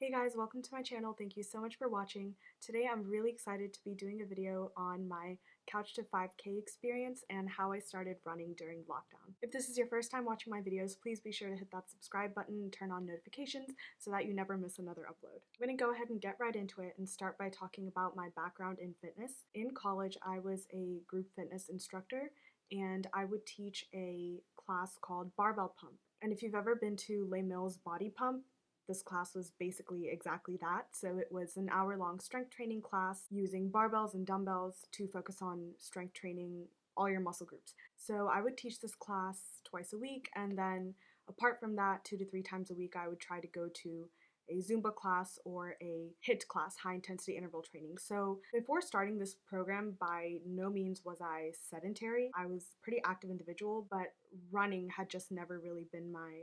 Hey guys, welcome to my channel. Thank you so much for watching. Today I'm really excited to be doing a video on my Couch to 5K experience and how I started running during lockdown. If this is your first time watching my videos, please be sure to hit that subscribe button and turn on notifications so that you never miss another upload. I'm going to go ahead and get right into it and start by talking about my background in fitness. In college, I was a group fitness instructor and I would teach a class called Barbell Pump. And if you've ever been to Les Mills Body Pump, this class was basically exactly that. So it was an hour-long strength training class using barbells and dumbbells to focus on strength training all your muscle groups. So I would teach this class twice a week, and then apart from that, 2 to 3 times a week, I would try to go to a Zumba class or a HIIT class, high intensity interval training. So before starting this program, by no means was I sedentary. I was a pretty active individual, but running had just never really been my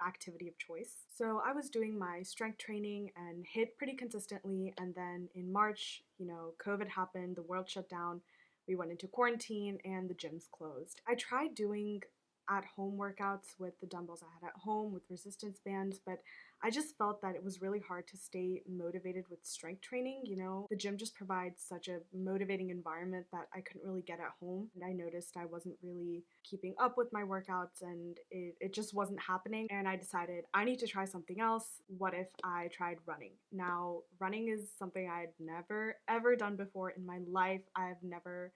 activity of choice. So I was doing my strength training and HIIT pretty consistently, and then in March, COVID happened, the world shut down, we went into quarantine and the gyms closed. I tried doing at-home workouts with the dumbbells I had at home with resistance bands, but I just felt that it was really hard to stay motivated with strength training. The gym just provides such a motivating environment that I couldn't really get at home. And I noticed I wasn't really keeping up with my workouts and it just wasn't happening. And I decided I need to try something else. What if I tried running? Now, running is something I'd never ever done before in my life. I've never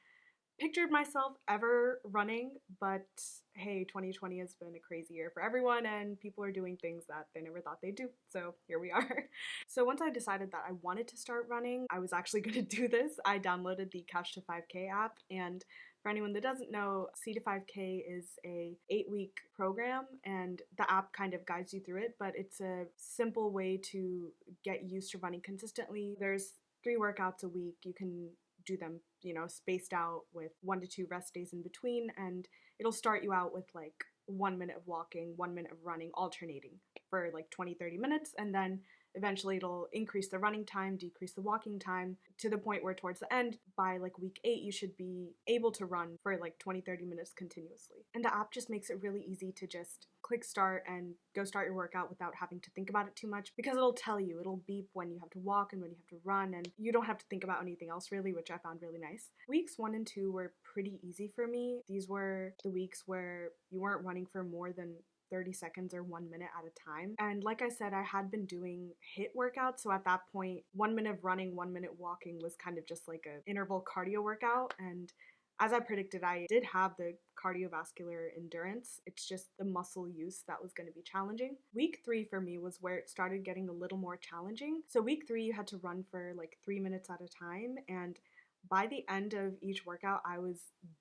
pictured myself ever running, but hey, 2020 has been a crazy year for everyone and people are doing things that they never thought they'd do. So here we are. So once I decided that I wanted to start running, I was actually going to do this. I downloaded the Couch to 5K app, and for anyone that doesn't know, C25K is a 8-week program and the app kind of guides you through it, but it's a simple way to get used to running consistently. There's 3 workouts a week. You can do them, spaced out with 1 to 2 rest days in between, and it'll start you out with like 1 minute of walking, 1 minute of running, alternating for like 20-30 minutes, and then eventually it'll increase the running time, decrease the walking time, to the point where towards the end, by like week 8, you should be able to run for like 20-30 minutes continuously. And the app just makes it really easy to just click start and go start your workout without having to think about it too much, because it'll tell you, it'll beep when you have to walk and when you have to run, and you don't have to think about anything else really, which I found really nice. Weeks 1 and 2 were pretty easy for me. These were the weeks where you weren't running for more than 30 seconds or 1 minute at a time. And like I said, I had been doing HIIT workouts, so at that point, 1 minute of running, 1 minute walking was kind of just like an interval cardio workout. And as I predicted, I did have the cardiovascular endurance. It's just the muscle use that was going to be challenging. Week 3 for me was where it started getting a little more challenging. So week 3, you had to run for like 3 minutes at a time, and by the end of each workout, I was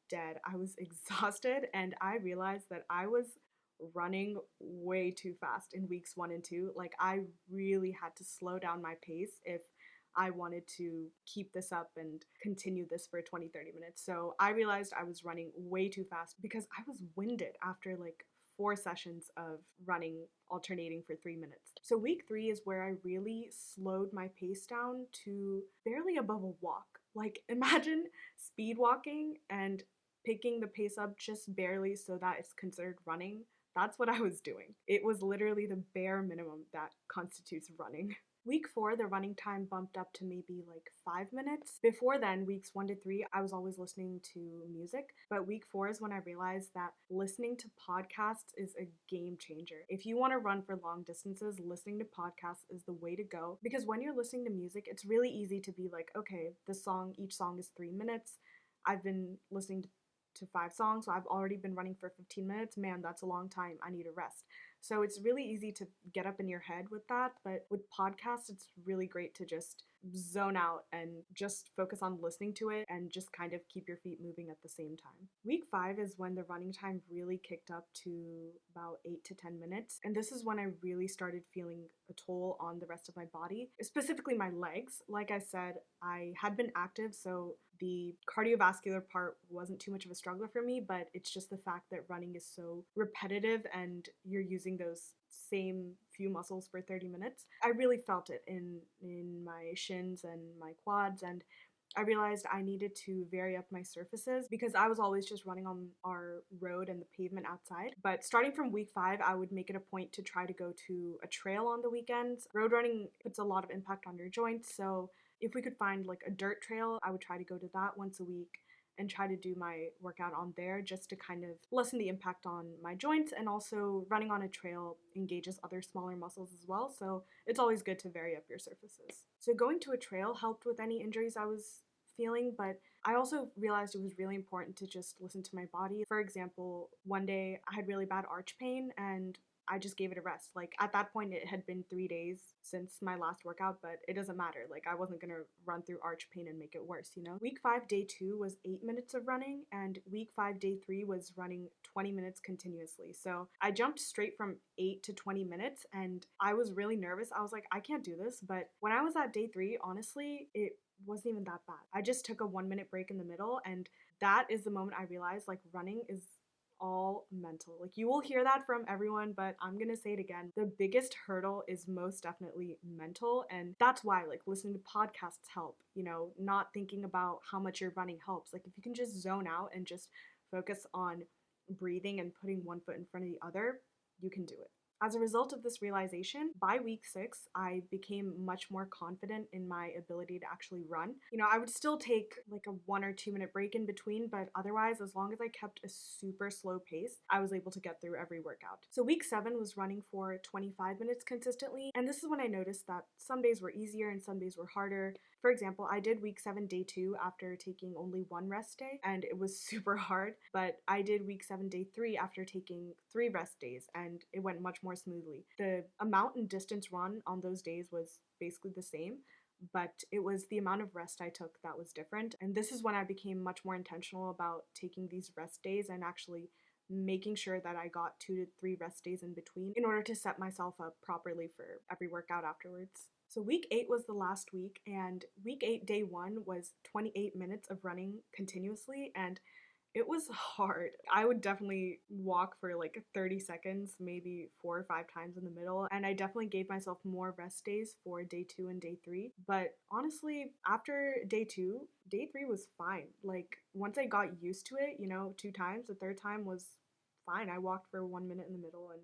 dead. I was exhausted, and I realized that I was running way too fast in weeks 1 and 2. Like, I really had to slow down my pace if I wanted to keep this up and continue this for 20-30 minutes. So I realized I was running way too fast because I was winded after like 4 sessions of running, alternating for 3 minutes. So week 3 is where I really slowed my pace down to barely above a walk. Like, imagine speed walking and picking the pace up just barely so that it's considered running. That's what I was doing. It was literally the bare minimum that constitutes running. Week 4, the running time bumped up to maybe like 5 minutes. Before then, weeks 1 to 3, I was always listening to music. But week 4 is when I realized that listening to podcasts is a game changer. If you want to run for long distances, listening to podcasts is the way to go. Because when you're listening to music, it's really easy to be like, okay, each song is 3 minutes. I've been listening to 5 songs, so I've already been running for 15 minutes. Man, that's a long time. I need a rest. So it's really easy to get up in your head with that, but with podcasts, it's really great to just zone out and just focus on listening to it and just kind of keep your feet moving at the same time. Week 5 is when the running time really kicked up to about 8 to 10 minutes, and this is when I really started feeling a toll on the rest of my body, specifically my legs. Like I said, I had been active, so the cardiovascular part wasn't too much of a struggle for me, but it's just the fact that running is so repetitive and you're using those same few muscles for 30 minutes. I really felt it in my shins and my quads, and I realized I needed to vary up my surfaces because I was always just running on our road and the pavement outside. But starting from week 5, I would make it a point to try to go to a trail on the weekends. Road running puts a lot of impact on your joints, so if we could find like a dirt trail, I would try to go to that once a week and try to do my workout on there just to kind of lessen the impact on my joints. And also running on a trail engages other smaller muscles as well, so it's always good to vary up your surfaces. So going to a trail helped with any injuries I was feeling, but I also realized it was really important to just listen to my body. For example, one day I had really bad arch pain and I just gave it a rest. Like at that point, it had been 3 days since my last workout, but it doesn't matter. Like I wasn't gonna run through arch pain and make it worse, you know? Week 5, day 2 was 8 minutes of running, and week 5, day 3 was running 20 minutes continuously. So I jumped straight from 8 to 20 minutes, and I was really nervous. I was like, I can't do this. But when I was at day 3, honestly, it wasn't even that bad. I just took a 1 minute break in the middle, and that is the moment I realized like running is all mental. Like you will hear that from everyone, but I'm gonna say it again. The biggest hurdle is most definitely mental, and that's why like listening to podcasts help, you know, not thinking about how much you're running helps. Like if you can just zone out and just focus on breathing and putting one foot in front of the other, you can do it. As a result of this realization, by week 6, I became much more confident in my ability to actually run. You know, I would still take like a 1 or 2 minute break in between, but otherwise, as long as I kept a super slow pace, I was able to get through every workout. So week 7 was running for 25 minutes consistently, and this is when I noticed that some days were easier and some days were harder. For example, I did week 7, day 2 after taking only one rest day, and it was super hard, but I did week 7, day 3 after taking 3 rest days, and it went much more smoothly. The amount and distance run on those days was basically the same, but it was the amount of rest I took that was different. And this is when I became much more intentional about taking these rest days and actually making sure that I got 2 to 3 rest days in between in order to set myself up properly for every workout afterwards. So week 8 was the last week, and week 8, day 1 was 28 minutes of running continuously, and it was hard. I would definitely walk for like 30 seconds, maybe 4 or 5 times in the middle, and I definitely gave myself more rest days for day 2 and day 3. But honestly, after day 2, day 3 was fine. Like once I got used to it, you know, 2 times, the third time was fine. I walked for 1 minute in the middle and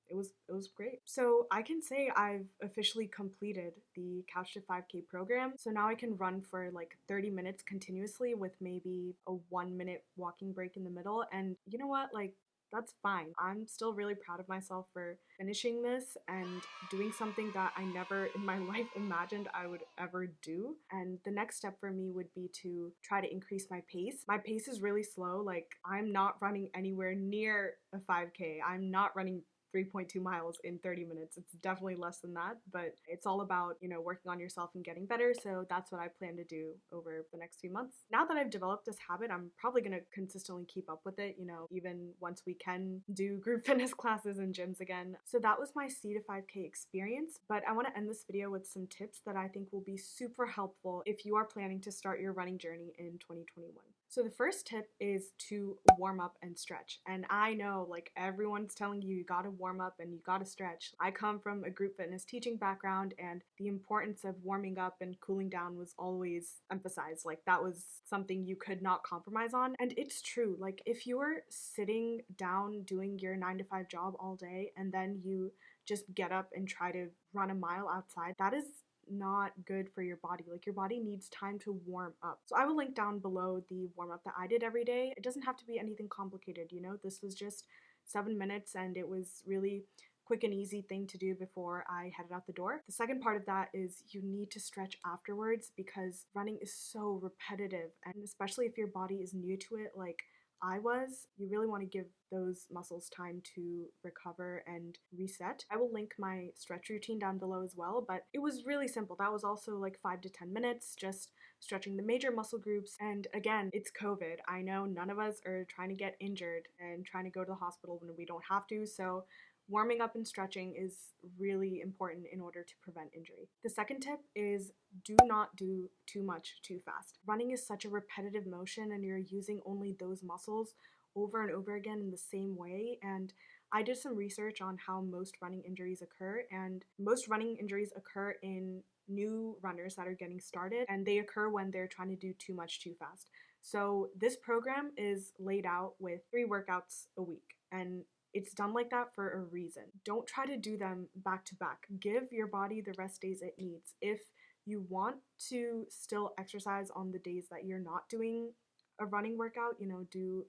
it was great. So I can say I've officially completed the Couch to 5K program. So now I can run for like 30 minutes continuously with maybe a 1 minute walking break in the middle. And you know what? Like that's fine. I'm still really proud of myself for finishing this and doing something that I never in my life imagined I would ever do. And the next step for me would be to try to increase my pace. My pace is really slow. Like I'm not running anywhere near a 5K. I'm not running 3.2 miles in 30 minutes. It's definitely less than that, but it's all about, you know, working on yourself and getting better. So that's what I plan to do over the next few months. Now that I've developed this habit, I'm probably going to consistently keep up with it, you know, even once we can do group fitness classes and gyms again. So that was my C to 5K experience, but I want to end this video with some tips that I think will be super helpful if you are planning to start your running journey in 2021. So the first tip is to warm up and stretch. And I know like everyone's telling you, you gotta warm up and you gotta stretch. I come from a group fitness teaching background, and the importance of warming up and cooling down was always emphasized. Like that was something you could not compromise on. And it's true. Like if you're sitting down doing your 9 to 5 job all day and then you just get up and try to run a mile outside, that is not good for your body. Like your body needs time to warm up. So I will link down below the warm up that I did every day. It doesn't have to be anything complicated, you know. This was just 7 minutes and it was really quick and easy thing to do before I headed out the door. The second part of that is you need to stretch afterwards because running is so repetitive, and especially if your body is new to it like I was, you really want to give those muscles time to recover and reset. I will link my stretch routine down below as well, but it was really simple. That was also like 5 to 10 minutes, just stretching the major muscle groups. And again, it's COVID. I know none of us are trying to get injured and trying to go to the hospital when we don't have to, so warming up and stretching is really important in order to prevent injury. The second tip is do not do too much too fast. Running is such a repetitive motion and you're using only those muscles over and over again in the same way, and I did some research on how most running injuries occur, and most running injuries occur in new runners that are getting started, and they occur when they're trying to do too much too fast. So this program is laid out with 3 workouts a week, and it's done like that for a reason. Don't try to do them back to back. Give your body the rest days it needs. If you want to still exercise on the days that you're not doing a running workout, do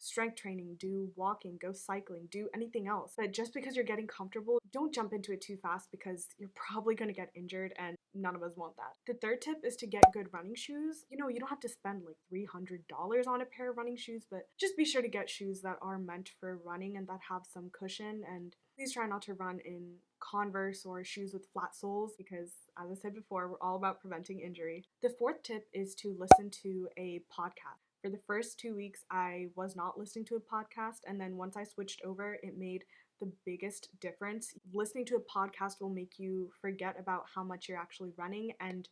strength training, do walking, go cycling, do anything else. But just because you're getting comfortable, don't jump into it too fast because you're probably going to get injured and none of us want that. The third tip is to get good running shoes. You don't have to spend like $300 on a pair of running shoes, but just be sure to get shoes that are meant for running and that have some cushion. And please try not to run in Converse or shoes with flat soles because, as I said before, we're all about preventing injury. The fourth tip is to listen to a podcast. For the first 2 weeks, I was not listening to a podcast, and then once I switched over, it made the biggest difference. Listening to a podcast will make you forget about how much you're actually running, and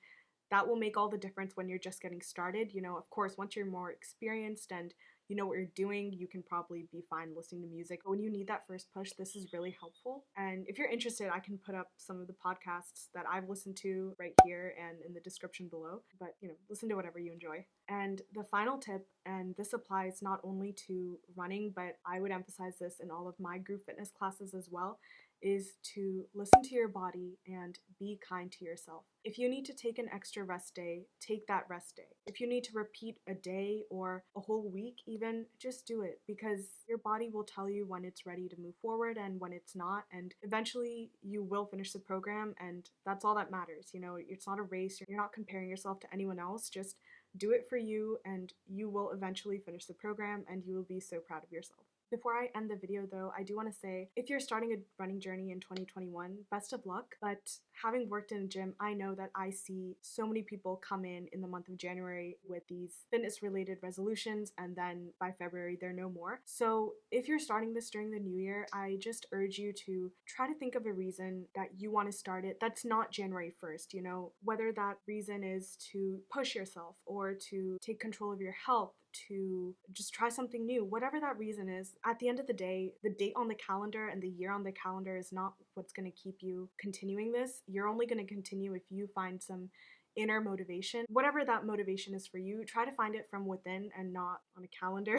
that will make all the difference when you're just getting started. Of course, once you're more experienced and you know what you're doing, you can probably be fine listening to music. But when you need that first push, this is really helpful. And if you're interested, I can put up some of the podcasts that I've listened to right here and in the description below. But, listen to whatever you enjoy. And the final tip, and this applies not only to running, but I would emphasize this in all of my group fitness classes as well, is to listen to your body and be kind to yourself. If you need to take an extra rest day, take that rest day. If you need to repeat a day or a whole week even, just do it because your body will tell you when it's ready to move forward and when it's not, and eventually you will finish the program, and that's all that matters. It's not a race. You're not comparing yourself to anyone else. Just do it for you and you will eventually finish the program and you will be so proud of yourself. Before I end the video though, I do want to say if you're starting a running journey in 2021, best of luck. But having worked in a gym, I know that I see so many people come in the month of January with these fitness related resolutions, and then by February they're no more. So if you're starting this during the new year, I just urge you to try to think of a reason that you want to start it that's not January 1st, whether that reason is to push yourself or to take control of your health, to just try something new, whatever that reason is. At the end of the day, the date on the calendar and the year on the calendar is not what's going to keep you continuing this. You're only going to continue if you find some inner motivation. Whatever that motivation is for you, try to find it from within and not on a calendar.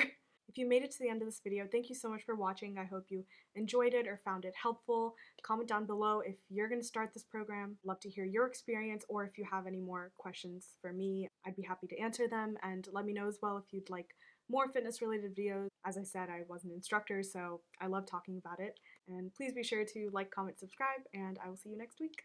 If you made it to the end of this video, thank you so much for watching. I hope you enjoyed it or found it helpful. Comment down below if you're going to start this program. I'd love to hear your experience, or if you have any more questions for me, I'd be happy to answer them. And let me know as well if you'd like more fitness related videos. As I said, I was an instructor, so I love talking about it. And please be sure to like, comment, subscribe, and I will see you next week.